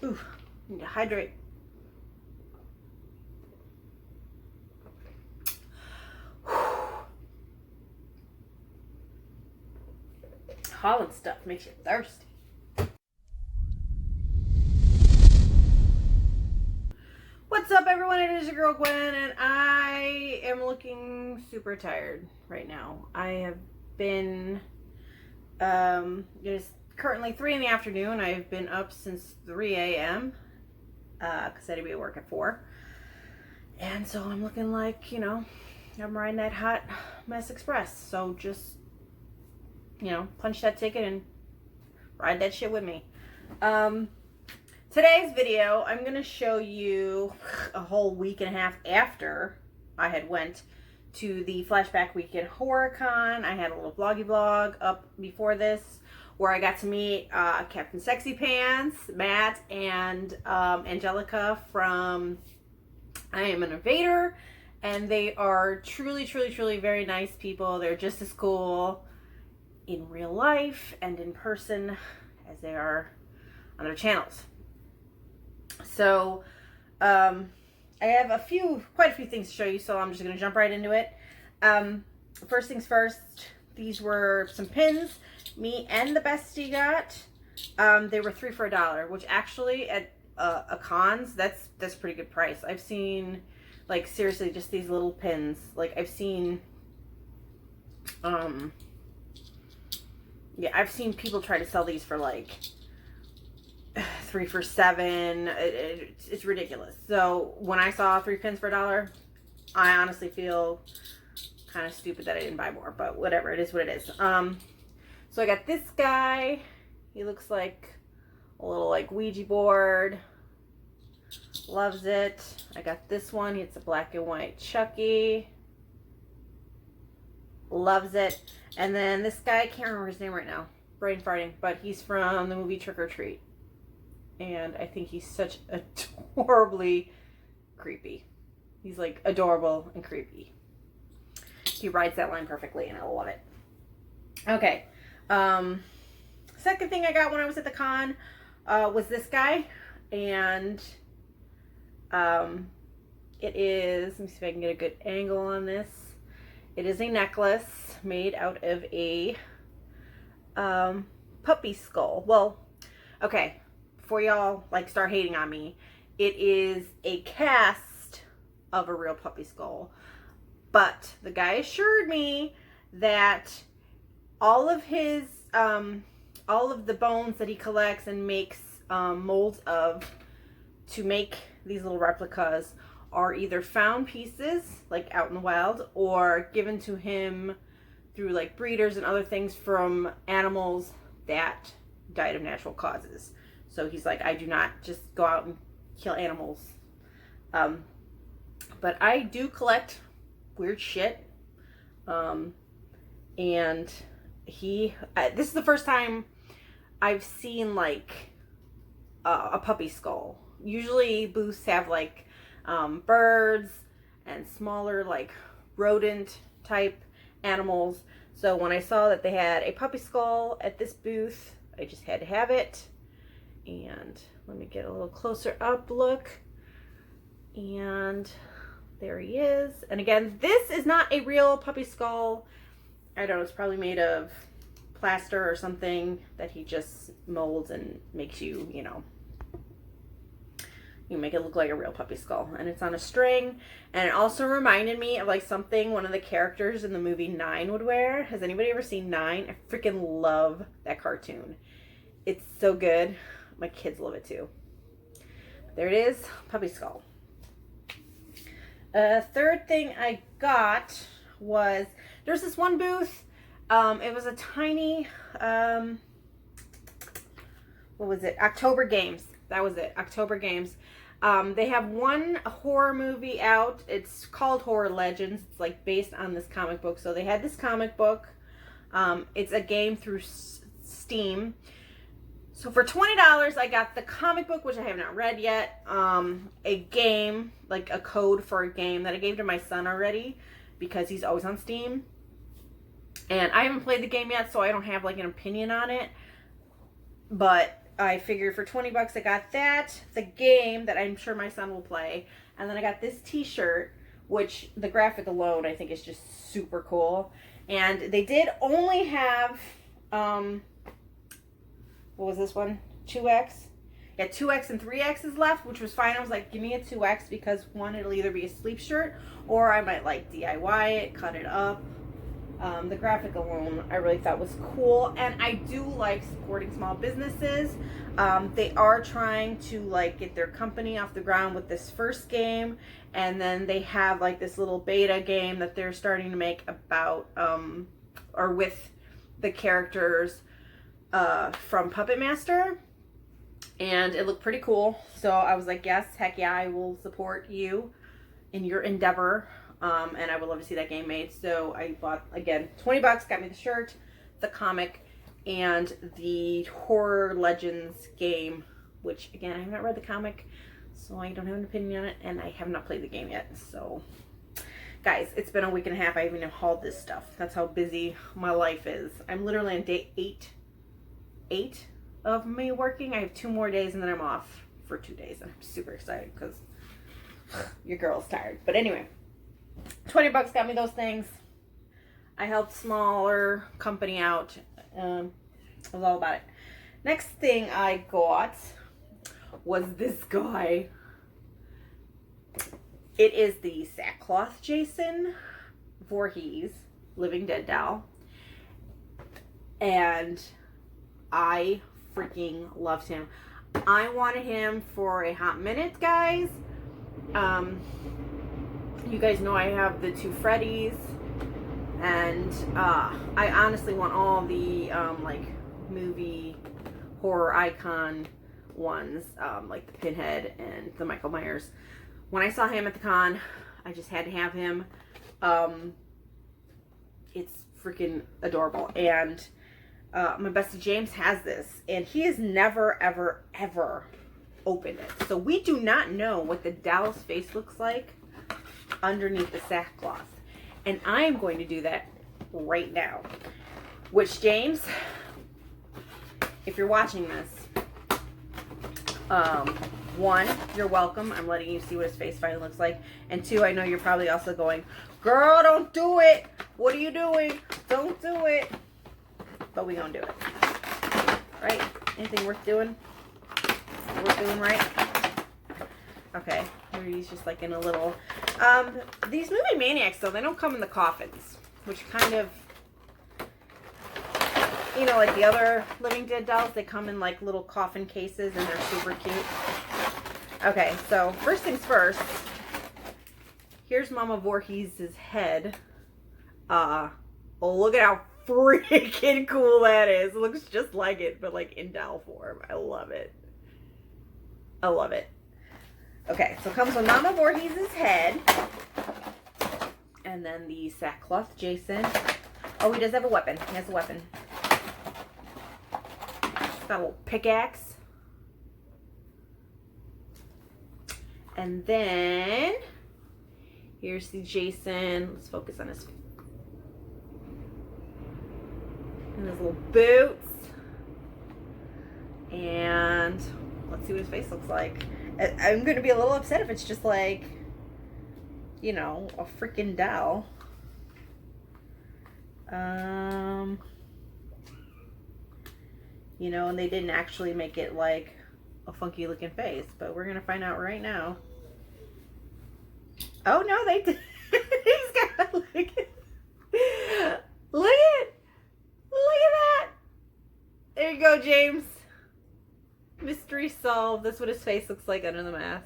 Ooh, need to hydrate. Holland stuff makes you thirsty. What's up, everyone? It is your girl Gwen, and I am looking super tired right now. I have been, it is currently 3 in the afternoon. I've been up since 3 a.m. Because I had to be at work at 4. And so I'm looking like, I'm riding that hot mess express. So just, punch that ticket and ride that shit with me. Today's video, I'm going to show you a whole week and a half after I had went to the Flashback Weekend Horror Con. I had a little vloggy vlog up before this where I got to meet Captain Sexy Pants, Matt, and Angelica from I Am an Invader. And they are truly, truly, truly very nice people. They're just as cool in real life and in person as they are on their channels. So, I have quite a few things to show you, so I'm just going to jump right into it. First things first, these were some pins me and the bestie got. They were 3 for $1, which actually at a cons, that's pretty good price. I've seen, like, seriously, just these little pins. Like, I've seen, I've seen people try to sell these for, like, 3 for $7. It's ridiculous. So when I saw 3 pins for $1, I honestly feel kind of stupid that I didn't buy more, but whatever, it is what it is. So I got this guy. He looks like a little like Ouija board. Loves it. I got this one. It's a black and white Chucky. Loves it. And then this guy, I can't remember his name right now. Brain farting, but he's from the movie Trick or Treat. And I think he's such adorably creepy. He's like adorable and creepy. He rides that line perfectly and I love it. Okay. Second thing I got when I was at the con was this guy. And it is, let me see if I can get a good angle on this. It is a necklace made out of a puppy skull. Well, okay. Before y'all start hating on me, it is a cast of a real puppy skull. But the guy assured me that all of his all of the bones that he collects and makes molds of to make these little replicas are either found pieces like out in the wild or given to him through like breeders and other things from animals that died of natural causes. So he's like, I do not just go out and kill animals. But I do collect weird shit. And this is the first time I've seen like a puppy skull. Usually booths have like birds and smaller like rodent type animals. So when I saw that they had a puppy skull at this booth, I just had to have it. And let me get a little closer up look. And there he is. And again, this is not a real puppy skull. I don't know, it's probably made of plaster or something that he just molds and makes you, you make it look like a real puppy skull. And it's on a string. And it also reminded me of like something one of the characters in the movie 9 would wear. Has anybody ever seen 9? I freaking love that cartoon. It's so good. My kids love it too. There it is, puppy skull. Third thing I got was, there's this one booth. It was a tiny, what was it? October Games. That was it, October Games. They have one horror movie out. It's called Horror Legends. It's like based on this comic book. So they had this comic book. It's a game through Steam. So for $20, I got the comic book, which I have not read yet, a game, like a code for a game that I gave to my son already because he's always on Steam. And I haven't played the game yet, so I don't have like an opinion on it. But I figured for 20 bucks I got that, the game that I'm sure my son will play, and then I got this t-shirt, which the graphic alone I think is just super cool. And they did only have, what was this one? 2X? Yeah, 2X and 3X is left, which was fine. I was like, give me a 2X because one, it'll either be a sleep shirt or I might like DIY it, cut it up. The graphic alone I really thought was cool, and I do like supporting small businesses. They are trying to like get their company off the ground with this first game, and then they have like this little beta game that they're starting to make about or with the characters from Puppet Master, and it looked pretty cool. So I was like, yes, heck yeah, I will support you in your endeavor. And I would love to see that game made. So I bought, again, 20 bucks, got me the shirt, the comic, and the Horror Legends game, which, again, I haven't read the comic, so I don't have an opinion on it, and I have not played the game yet. So, guys, it's been a week and a half. I haven't even hauled this stuff. That's how busy my life is. I'm literally on day 8 of me working. I have 2 more days, and then I'm off for 2 days, and I'm super excited because your girl's tired. But anyway. 20 bucks got me those things. I helped smaller company out. It was all about it. Next thing I got was this guy. It is the Sackcloth Jason Voorhees Living Dead doll. And I freaking loved him. I wanted him for a hot minute, guys. You guys know I have the 2 Freddys, and I honestly want all the like movie horror icon ones, like the Pinhead and the Michael Myers. When I saw him at the con, I just had to have him. It's freaking adorable, and my bestie James has this, and he has never ever ever opened it, so we do not know what the doll's face looks like underneath the sackcloth, and I am going to do that right now. Which, James, if you're watching this, 1, you're welcome. I'm letting you see what his face finally looks like, and 2, I know you're probably also going, girl, don't do it. What are you doing? Don't do it. But we gonna do it, right? Anything worth doing? Worth doing, right? Okay, here he's just like in a little, these movie maniacs though, they don't come in the coffins, which kind of, you know, like the other Living Dead dolls, they come in like little coffin cases and they're super cute. Okay, so first things first, here's Mama Voorhees' head. Oh, look at how freaking cool that is. It looks just like it, but like in doll form. I love it. I love it. Okay, so it comes with Mama Voorhees' head. And then the Sackcloth Jason. Oh, he does have a weapon. He has a weapon. He's got a little pickaxe. And then here's the Jason. Let's focus on his little boots. And let's see what his face looks like. I'm going to be a little upset if it's just like, you know, a freaking doll. You know, and they didn't actually make it like a funky looking face, but we're going to find out right now. Oh no, they did. He's got, look at that. There you go, James. Mystery solved. That's what his face looks like under the mask.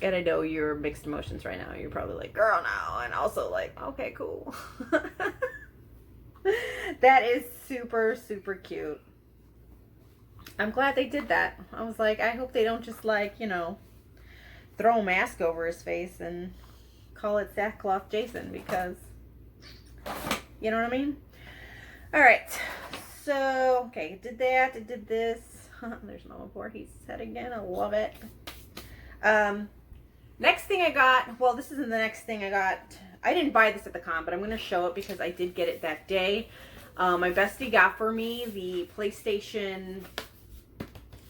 And I know you're mixed emotions right now. You're probably like, girl, no. And also like, okay, cool. That is super, super cute. I'm glad they did that. I was like, I hope they don't just like, you know, throw a mask over his face and call it Sackcloth Jason, because, you know what I mean? All right. So, okay, did that, I did this. There's Mama Voorhees' head again. I love it. Next thing I got, well, this isn't the next thing I got. I didn't buy this at the con, but I'm going to show it because I did get it that day. My bestie got for me the PlayStation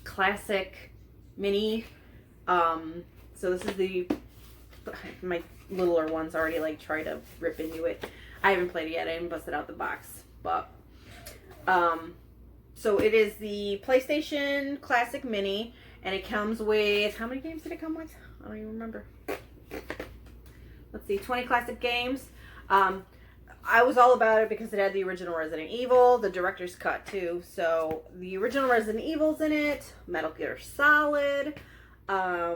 Classic Mini. So this is my littler ones already like try to rip into it. I haven't played it yet. I haven't busted out the box, but so it is the PlayStation Classic Mini, and it comes with, how many games did it come with? I don't even remember. Let's see, 20 classic games. I was all about it because it had the original Resident Evil, the director's cut too. So the original Resident Evil's in it, Metal Gear Solid. I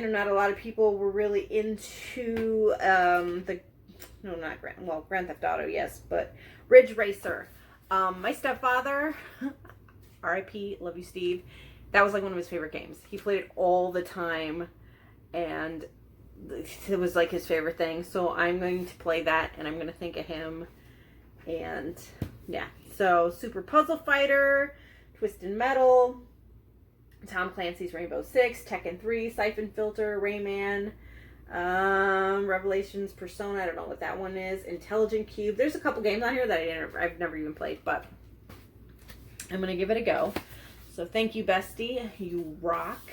know not a lot of people were really into Grand Theft Auto, yes, but Ridge Racer. My stepfather, R.I.P., love you, Steve. That was like one of his favorite games. He played it all the time, and it was like his favorite thing. So I'm going to play that, and I'm going to think of him. And yeah, so Super Puzzle Fighter, Twisted Metal, Tom Clancy's Rainbow Six, Tekken 3, Siphon Filter, Rayman, Revelations, Persona, I don't know what that one is, Intelligent Cube. There's a couple games on here that I've never even played, but I'm going to give it a go. So thank you, bestie. You rock.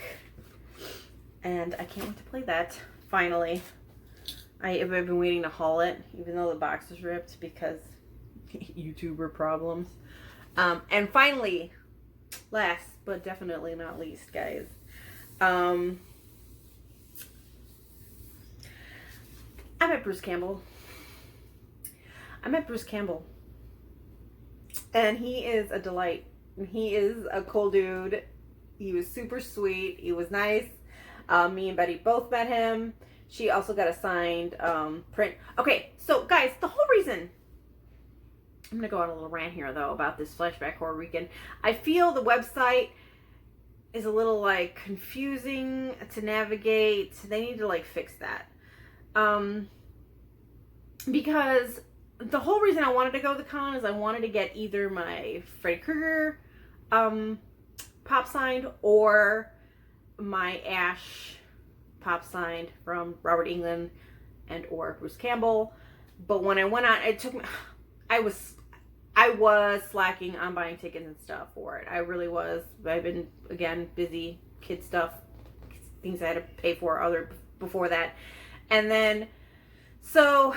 And I can't wait to play that, finally. I've been waiting to haul it, even though the box was ripped because YouTuber problems. And finally, last but definitely not least, guys, I met Bruce Campbell. And he is a delight. He is a cool dude. He was super sweet. He was nice. Me and Betty both met him. She also got a signed print. Okay, so guys, the whole reason, I'm going to go on a little rant here, though, about this Flashback Horror Weekend. I feel the website is a little, like, confusing to navigate. They need to, like, fix that. Because the whole reason I wanted to go to the con is I wanted to get either my Freddy Krueger pop signed or my Ash pop signed from Robert Englund and or Bruce Campbell. But when I went on, it took me, I was slacking on buying tickets and stuff for it. I really was. I've been, again, busy, kid stuff, things I had to pay for before that. And then, so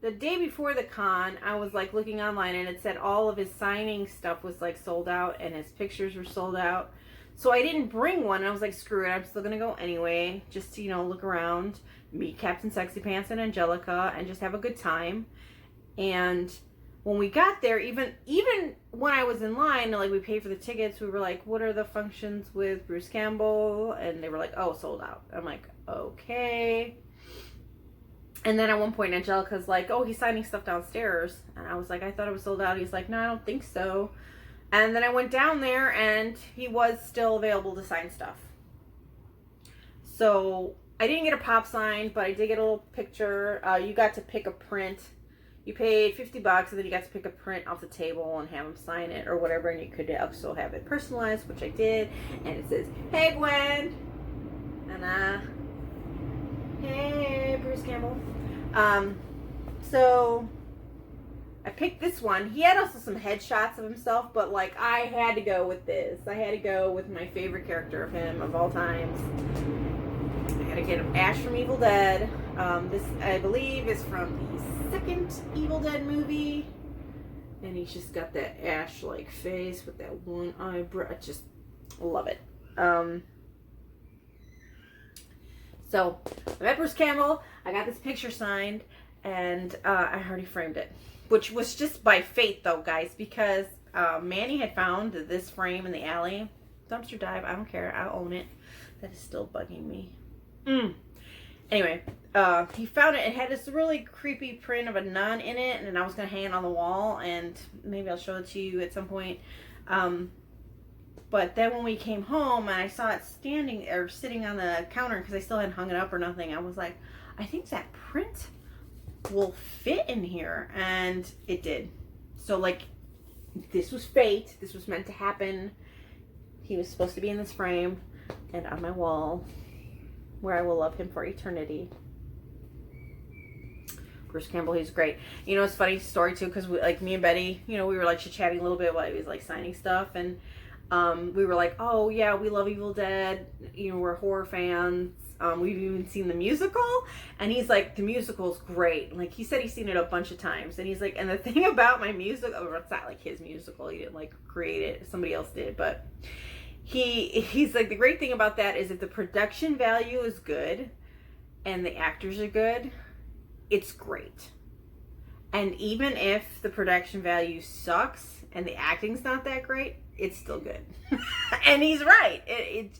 the day before the con, I was like looking online and it said all of his signing stuff was like sold out and his pictures were sold out. So I didn't bring one. I was like, screw it, I'm still gonna go anyway, just to, you know, look around, meet Captain Sexy Pants and Angelica, and just have a good time. And when we got there, even when I was in line, like we paid for the tickets, we were like, what are the functions with Bruce Campbell? And they were like, oh, sold out. I'm like, okay. And then at one point, Angelica's like, oh, he's signing stuff downstairs. And I was like, I thought it was sold out. He's like, no, I don't think so. And then I went down there and he was still available to sign stuff. So I didn't get a pop sign, but I did get a little picture. You got to pick a print. You paid $50 and then you got to pick a print off the table and have him sign it or whatever. And you could also have it personalized, which I did. And it says, hey, Gwen. And hey, Bruce Campbell. So I picked this one. He had also some headshots of himself, but like I had to go with this. I had to go with my favorite character of him of all times. I had to get him Ash from Evil Dead. This, I believe, is from the second Evil Dead movie. And he's just got that Ash-like face with that one eyebrow. I just love it. So I met Bruce Campbell. I got this picture signed, and I already framed it, which was just by fate, though, guys, because Manny had found this frame in the alley. Dumpster dive. I don't care. I'll own it. That is still bugging me. Anyway, he found it. It had this really creepy print of a nun in it, and I was gonna hang it on the wall, and maybe I'll show it to you at some point. But then when we came home and I saw it standing or sitting on the counter because I still hadn't hung it up or nothing, I was like, I think that print will fit in here. And it did. So, like, this was fate. This was meant to happen. He was supposed to be in this frame and on my wall where I will love him for eternity. Bruce Campbell, he's great. You know, it's a funny story too, because like me and Betty, you know, we were like chit-chatting a little bit while he was like signing stuff, and we were like, oh yeah, we love Evil Dead, you know, we're horror fans. We've even seen the musical, and he's like, the musical's great. Like, he said he's seen it a bunch of times, and he's like, and the thing about my musical, or it's not like his musical, he didn't like create it, somebody else did, but he's like, the great thing about that is if the production value is good and the actors are good, it's great. And even if the production value sucks and the acting's not that great, it's still good. And he's right.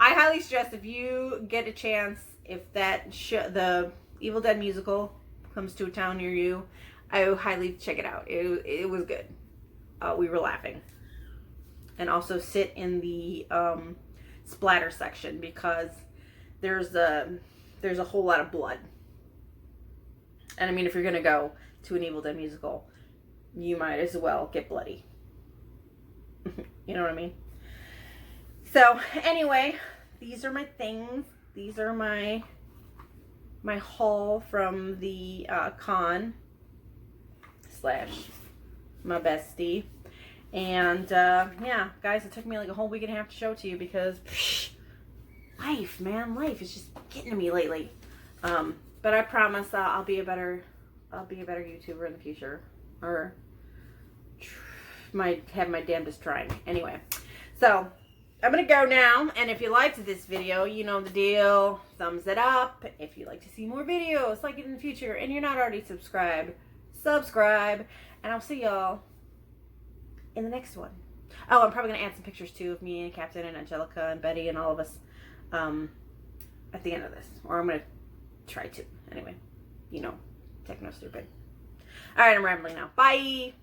I highly suggest, if you get a chance, if that the Evil Dead musical comes to a town near you, I would highly check it out. It was good. We were laughing. And also sit in the splatter section, because there's a whole lot of blood. And I mean, if you're gonna go to an Evil Dead musical, you might as well get bloody. You know what I mean? So anyway, these are my things. These are my haul from the con / my bestie. And yeah, guys, it took me like a whole week and a half to show it to you, because life, man, life is just getting to me lately. But I promise I'll be a better YouTuber in the future, or might have my damnedest trying. Anyway, so I'm gonna go now, and if you liked this video, you know the deal. Thumbs it up. If you'd like to see more videos like it in the future, and you're not already subscribed, subscribe, and I'll see y'all in the next one. Oh, I'm probably gonna add some pictures too of me and Captain and Angelica and Betty and all of us at the end of this, or I'm gonna try to. Anyway, you know, techno stupid. All right, I'm rambling now. Bye.